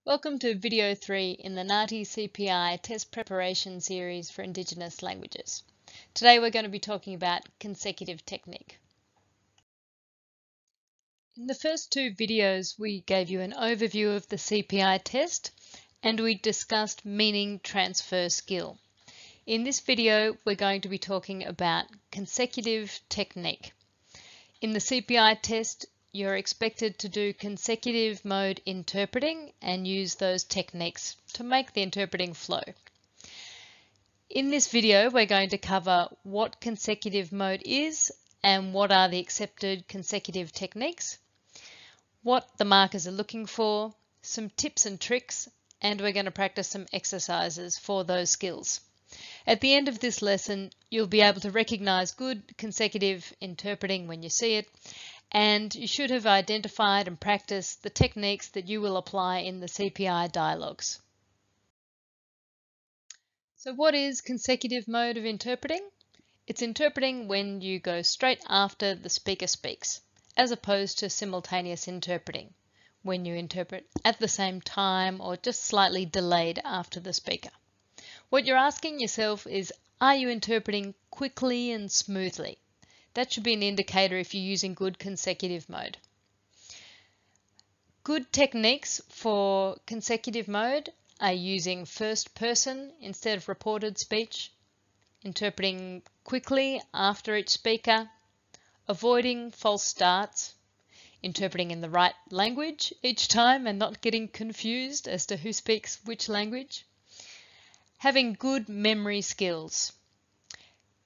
Welcome to video 3 in the NAATI CPI test preparation series for Indigenous languages. Today we're going to be talking about consecutive technique. In the first two videos we gave you an overview of the CPI test and we discussed meaning transfer skill. In this video we're going to be talking about consecutive technique. In the CPI test you're expected to do consecutive mode interpreting and use those techniques to make the interpreting flow. In this video, we're going to cover what consecutive mode is and what are the accepted consecutive techniques, what the markers are looking for, some tips and tricks, and we're going to practice some exercises for those skills. At the end of this lesson, you'll be able to recognize good consecutive interpreting when you see it, and you should have identified and practiced the techniques that you will apply in the CPI dialogues. So what is consecutive mode of interpreting? It's interpreting when you go straight after the speaker speaks, as opposed to simultaneous interpreting, when you interpret at the same time or just slightly delayed after the speaker. What you're asking yourself is, are you interpreting quickly and smoothly? That should be an indicator if you're using good consecutive mode. Good techniques for consecutive mode are using first person instead of reported speech, interpreting quickly after each speaker, avoiding false starts, interpreting in the right language each time and not getting confused as to who speaks which language, having good memory skills,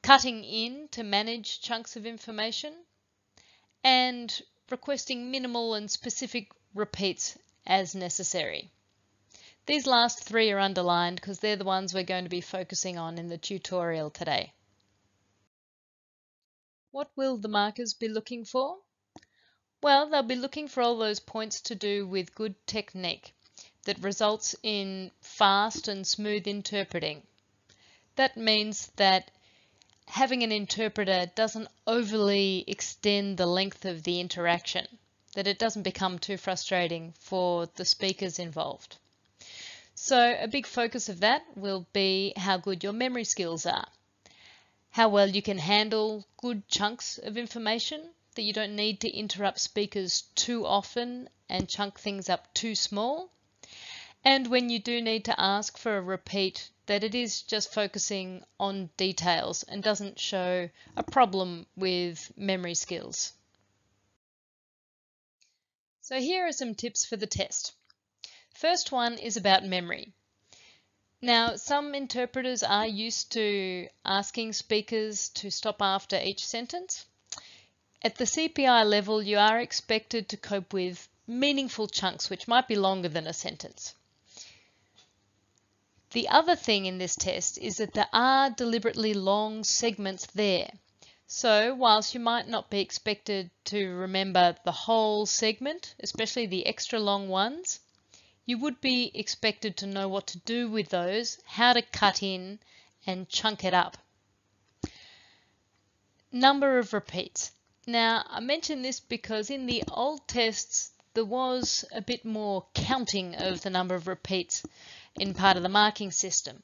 cutting in to manage chunks of information, and requesting minimal and specific repeats as necessary. These last three are underlined because they're the ones we're going to be focusing on in the tutorial today. What will the markers be looking for? Well, they'll be looking for all those points to do with good technique that results in fast and smooth interpreting. That means that having an interpreter doesn't overly extend the length of the interaction, that it doesn't become too frustrating for the speakers involved. So a big focus of that will be how good your memory skills are, how well you can handle good chunks of information, that you don't need to interrupt speakers too often and chunk things up too small, and when you do need to ask for a repeat, that it is just focusing on details and doesn't show a problem with memory skills. So here are some tips for the test. First one is about memory. Now, some interpreters are used to asking speakers to stop after each sentence. At the CPI level, you are expected to cope with meaningful chunks, which might be longer than a sentence. The other thing in this test is that there are deliberately long segments there. So whilst you might not be expected to remember the whole segment, especially the extra long ones, you would be expected to know what to do with those, how to cut in and chunk it up. Number of repeats. Now, I mention this because in the old tests there was a bit more counting of the number of repeats in part of the marking system.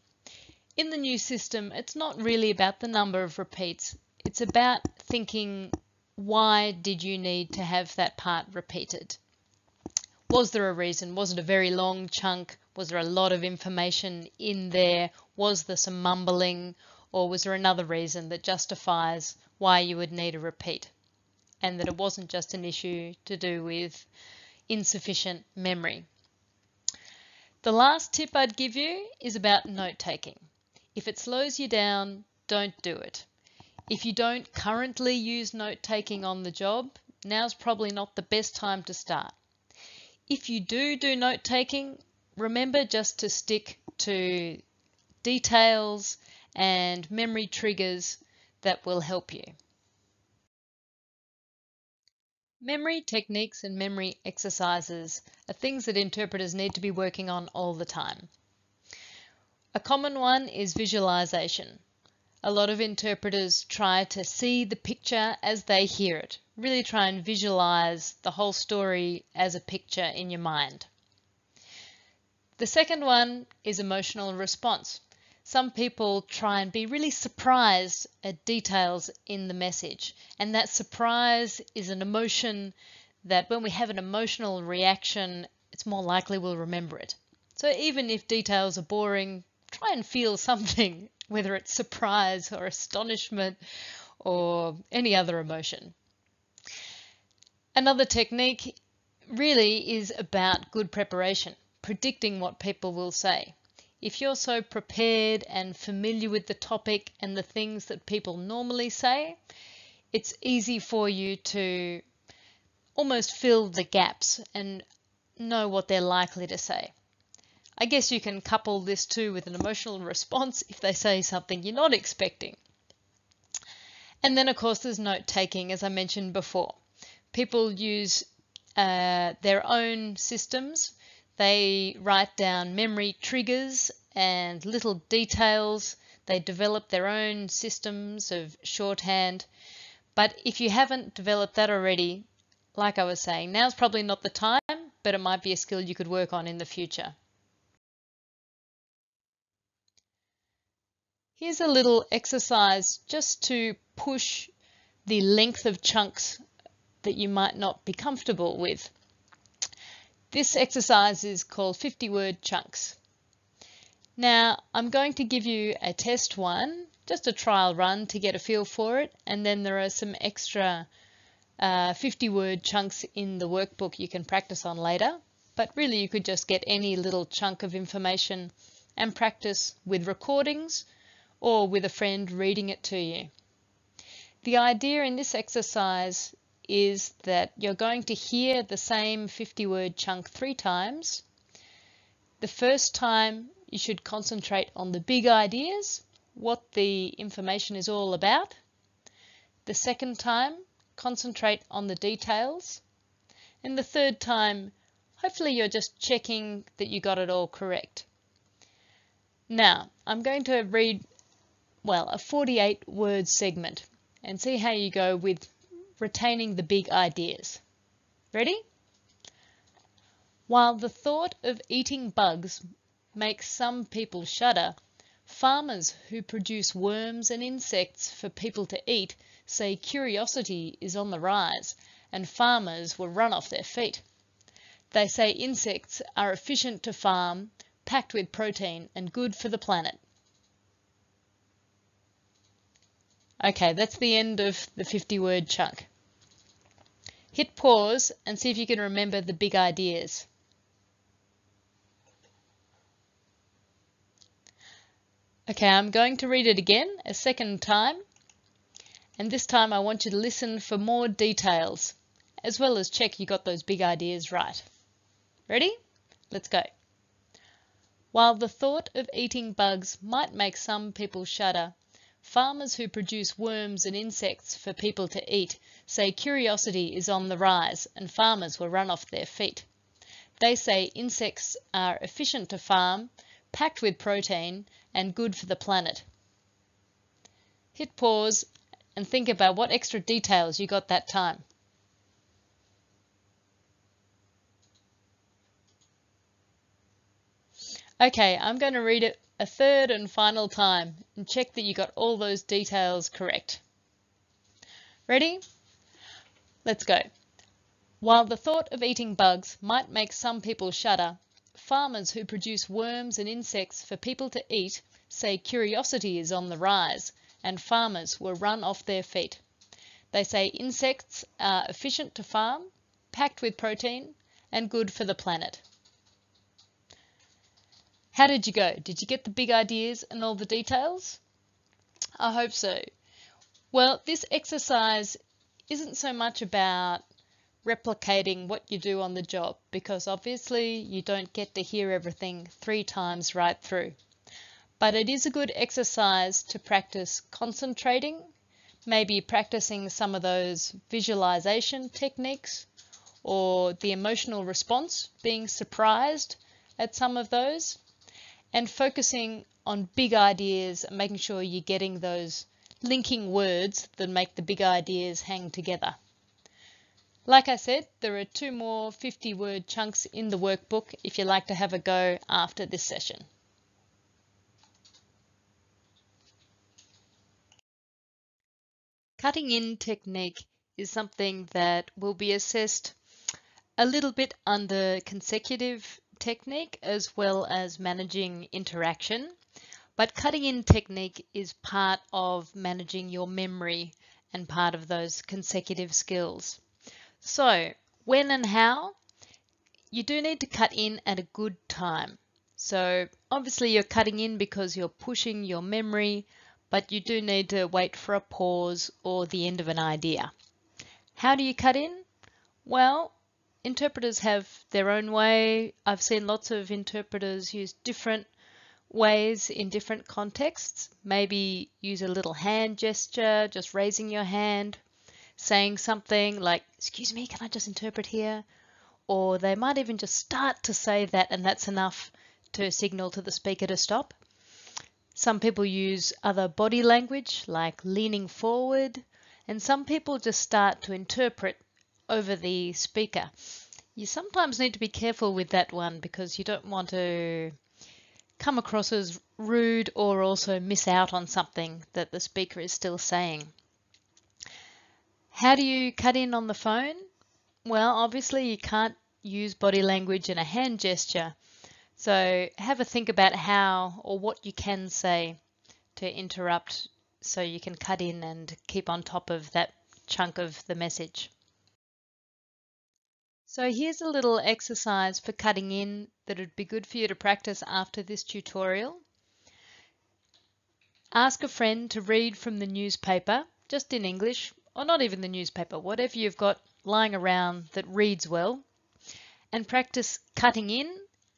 In the new system, it's not really about the number of repeats. It's about thinking, why did you need to have that part repeated? Was there a reason? Was it a very long chunk? Was there a lot of information in there? Was there some mumbling? Or was there another reason that justifies why you would need a repeat? And that it wasn't just an issue to do with insufficient memory. The last tip I'd give you is about note-taking. If it slows you down, don't do it. If you don't currently use note-taking on the job, now's probably not the best time to start. If you do note-taking, remember just to stick to details and memory triggers that will help you. Memory techniques and memory exercises are things that interpreters need to be working on all the time. A common one is visualization. A lot of interpreters try to see the picture as they hear it. Really try and visualize the whole story as a picture in your mind. The second one is emotional response. Some people try and be really surprised at details in the message, and that surprise is an emotion that when we have an emotional reaction, it's more likely we'll remember it. So even if details are boring, try and feel something, whether it's surprise or astonishment or any other emotion. Another technique really is about good preparation, predicting what people will say. If you're so prepared and familiar with the topic and the things that people normally say, it's easy for you to almost fill the gaps and know what they're likely to say. I guess you can couple this too with an emotional response if they say something you're not expecting. And then of course there's note taking, as I mentioned before. People use their own systems. They write down memory triggers and little details. They develop their own systems of shorthand. But if you haven't developed that already, like I was saying, now's probably not the time, but it might be a skill you could work on in the future. Here's a little exercise just to push the length of chunks that you might not be comfortable with. This exercise is called 50-word chunks. Now, I'm going to give you a test one, just a trial run to get a feel for it, and then there are some extra 50-word chunks in the workbook you can practice on later, but really you could just get any little chunk of information and practice with recordings or with a friend reading it to you. The idea in this exercise is that you're going to hear the same 50-word chunk 3 times. The first time you should concentrate on the big ideas, what the information is all about. The second time, concentrate on the details. And the third time, hopefully you're just checking that you got it all correct. Now, I'm going to read, a 48-word segment and see how you go with retaining the big ideas. Ready? While the thought of eating bugs makes some people shudder, farmers who produce worms and insects for people to eat say curiosity is on the rise and farmers will run off their feet. They say insects are efficient to farm, packed with protein and good for the planet. Okay, that's the end of the 50-word chunk. Hit pause and see if you can remember the big ideas. Okay, I'm going to read it again a second time, and this time I want you to listen for more details, as well as check you got those big ideas right. Ready? Let's go. While the thought of eating bugs might make some people shudder, farmers who produce worms and insects for people to eat say curiosity is on the rise and farmers will run off their feet. They say insects are efficient to farm, packed with protein and good for the planet. Hit pause and think about what extra details you got that time. Okay, I'm going to read it a third and final time and check that you got all those details correct. Ready? Let's go. While the thought of eating bugs might make some people shudder, farmers who produce worms and insects for people to eat say curiosity is on the rise and farmers will run off their feet. They say insects are efficient to farm, packed with protein and good for the planet. How did you go? Did you get the big ideas and all the details? I hope so. Well, this exercise isn't so much about replicating what you do on the job, because obviously you don't get to hear everything 3 times right through. But it is a good exercise to practice concentrating, maybe practicing some of those visualization techniques or the emotional response, being surprised at some of those, and focusing on big ideas and making sure you're getting those linking words that make the big ideas hang together. Like I said, there are 2 more 50-word chunks in the workbook if you'd like to have a go after this session. Cutting in technique is something that will be assessed a little bit under consecutive technique as well as managing interaction. But cutting in technique is part of managing your memory and part of those consecutive skills. So when and how, you do need to cut in at a good time. So obviously you're cutting in because you're pushing your memory, but you do need to wait for a pause or the end of an idea. How do you cut in? Well, interpreters have their own way. I've seen lots of interpreters use different ways in different contexts. Maybe use a little hand gesture, just raising your hand, saying something like, "Excuse me, can I just interpret here?" Or they might even just start to say that, and that's enough to signal to the speaker to stop. Some people use other body language like leaning forward, and some people just start to interpret over the speaker. You sometimes need to be careful with that one because you don't want to come across as rude or also miss out on something that the speaker is still saying. How do you cut in on the phone? Well, obviously you can't use body language and a hand gesture. So have a think about how or what you can say to interrupt so you can cut in and keep on top of that chunk of the message. So here's a little exercise for cutting in that would be good for you to practice after this tutorial. Ask a friend to read from the newspaper, just in English, or not even the newspaper, whatever you've got lying around that reads well, and practice cutting in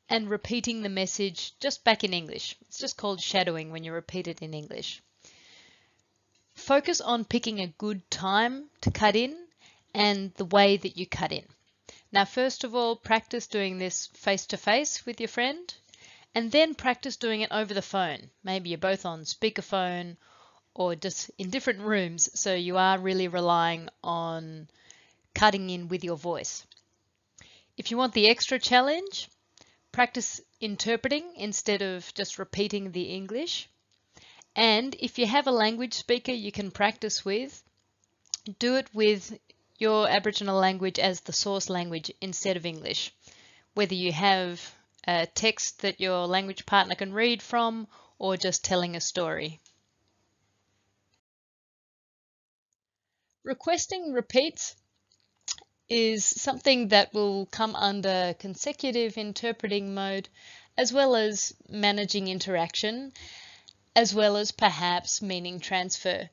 and repeating the message just back in English. It's just called shadowing when you repeat it in English. Focus on picking a good time to cut in and the way that you cut in. Now, first of all, practice doing this face to face with your friend, and then practice doing it over the phone. Maybe you're both on speakerphone or just in different rooms, so you are really relying on cutting in with your voice. If you want the extra challenge, practice interpreting instead of just repeating the English. And if you have a language speaker you can practice with, do it with your Aboriginal language as the source language instead of English. Whether you have a text that your language partner can read from or just telling a story. Requesting repeats is something that will come under consecutive interpreting mode, as well as managing interaction, as well as perhaps meaning transfer.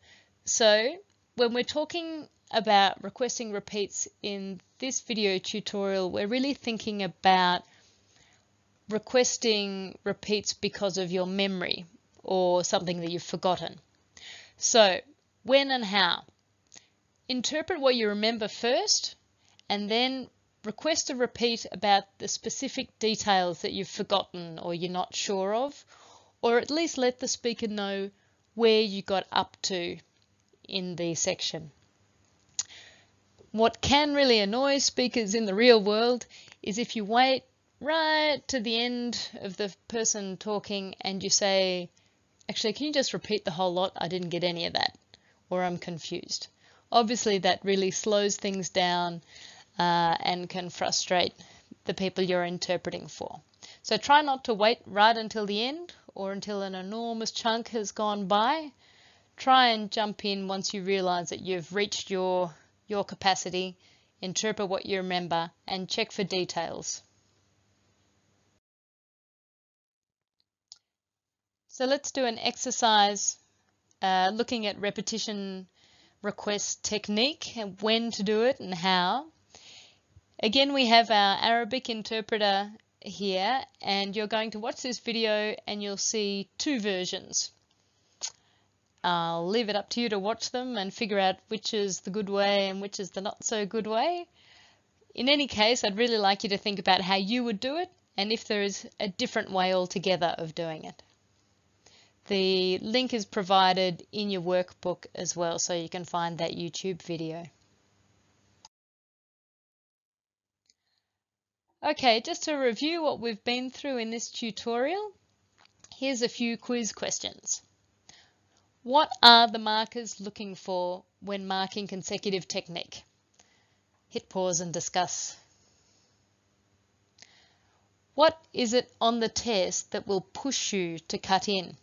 So when we're talking about requesting repeats in this video tutorial, we're really thinking about requesting repeats because of your memory or something that you've forgotten. So when and how? Interpret what you remember first, and then request a repeat about the specific details that you've forgotten or you're not sure of, or at least let the speaker know where you got up to in the section. What can really annoy speakers in the real world is if you wait right to the end of the person talking and you say, "Actually, can you just repeat the whole lot? I didn't get any of that," or "I'm confused." Obviously, that really slows things down and can frustrate the people you're interpreting for. So try not to wait right until the end or until an enormous chunk has gone by. Try and jump in once you realize that you've reached your capacity, interpret what you remember, and check for details. So let's do an exercise looking at repetition request technique and when to do it and how. Again, we have our Arabic interpreter here, and you're going to watch this video and you'll see 2 versions. I'll leave it up to you to watch them and figure out which is the good way and which is the not so good way. In any case, I'd really like you to think about how you would do it and if there is a different way altogether of doing it. The link is provided in your workbook as well, so you can find that YouTube video. Okay, just to review what we've been through in this tutorial, here's a few quiz questions. What are the markers looking for when marking consecutive technique? Hit pause and discuss. What is it on the test that will push you to cut in?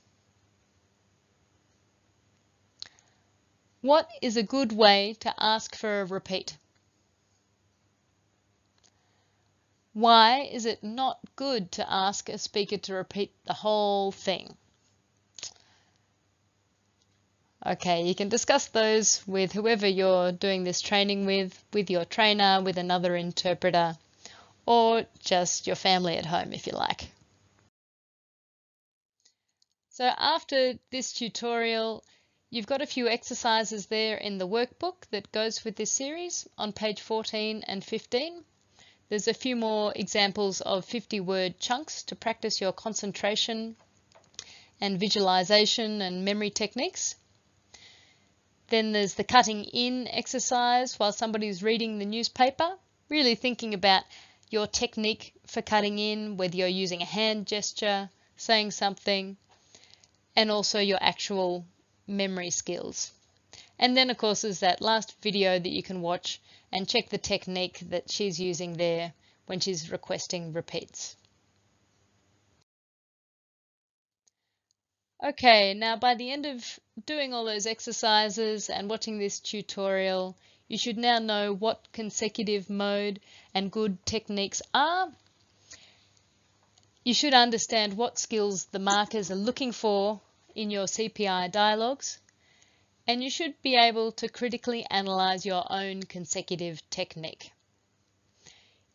What is a good way to ask for a repeat? Why is it not good to ask a speaker to repeat the whole thing? Okay, you can discuss those with whoever you're doing this training with your trainer, with another interpreter, or just your family at home if you like. So after this tutorial, you've got a few exercises there in the workbook that goes with this series on page 14 and 15. There's a few more examples of 50-word chunks to practice your concentration and visualization and memory techniques. Then there's the cutting in exercise while somebody's reading the newspaper, really thinking about your technique for cutting in, whether you're using a hand gesture, saying something, and also your actual memory skills. And then of course there's that last video that you can watch and check the technique that she's using there when she's requesting repeats. Okay, now by the end of doing all those exercises and watching this tutorial, you should now know what consecutive mode and good techniques are. You should understand what skills the markers are looking for in your CPI dialogues, and you should be able to critically analyze your own consecutive technique.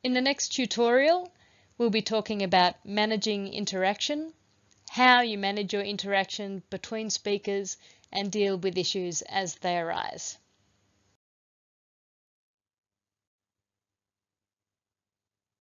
In the next tutorial, we'll be talking about managing interaction, how you manage your interaction between speakers and deal with issues as they arise.